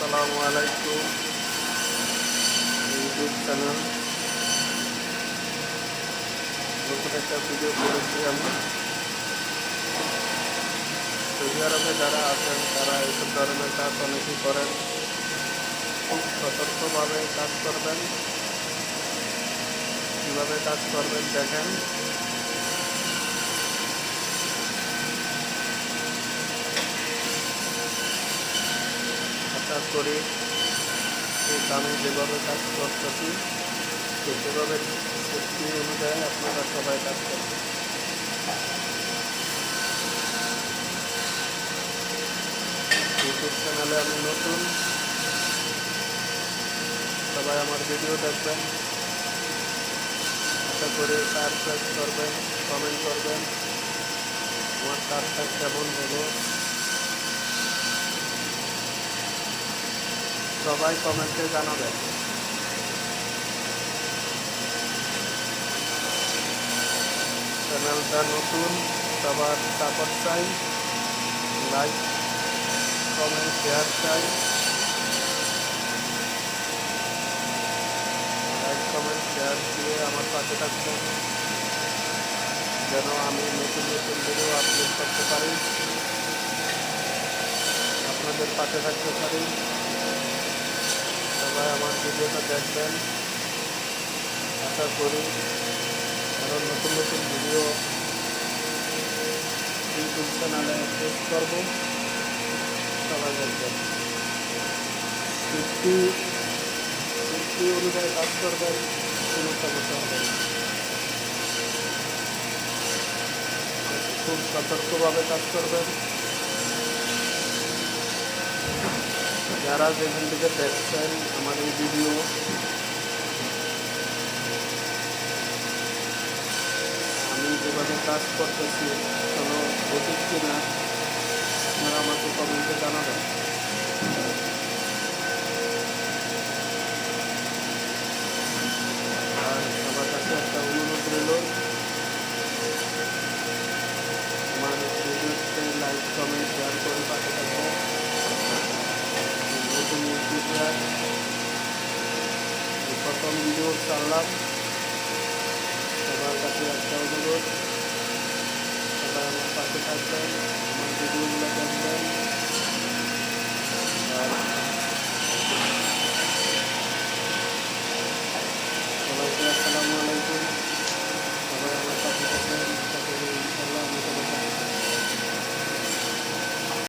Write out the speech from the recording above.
আসসালামু আলাইকুম YouTube channel. নতুন একটা ভিডিও করেছি আমি। সৌদি আরবে যারা আছেন তারা এইসব ধরনের কাজ অনেকেই করেন। খুব সতর্কভাবে কাজ করবেন। কীভাবে কাজ করবেন দেখেন। আশা করি আমি যেভাবে কাজ করতেছি সেভাবে সেফটি অনুযায়ী আপনারা সবাই কাজ করবেন। ইউটিউব চ্যানেলে আমি নতুন, সবাই আমার ভিডিও দেখবেন। আশা করি সাবস্ক্রাইব করবেন, কমেন্ট করবেন আমার কাজটা কেমন হলো। সবাই কমেন্টে জানাবেন। চ্যানেলটা নতুন, সবার সাপোর্ট চাই, লাইক কমেন্ট শেয়ার চাই। লাইক কমেন্ট শেয়ার দিয়ে আমার পাশে থাকবেন যেন আমি নতুন নতুন ভিডিও আপলোড করতে পারি, আপনাদের পাশে থাকতে পারি। সবাই আমার ভিডিওটা দেখবেন। আশা করি আরও নতুন নতুন ভিডিও ইউটিউব চ্যানেলে পোস্ট করব। সবাই দেখবেন। সৃষ্টি অনুযায়ী কাজ করবেন, কোনো সমস্যা হবে না। খুব সতর্কভাবে কাজ করবেন। যারা যেখান থেকে দেখছেন আমার এই ভিডিও, আমি যেভাবে কাজ করতেছি কোনো সঠিক কিনা আপনারা আমাকে কমেন্টে জানাবেন। আর সবার কাছে একটা অনুরোধ রইল, আমার ভিডিওতে লাইক কমেন্ট শেয়ার করে পাশে থাকবেন। নতুন ইউটিউবার প্রথম ভিডিও চাললাম, সবার কাছে একটা অনুরোধ, সবাই আমার পাশে থাকবেন, আমার ভিডিওগুলো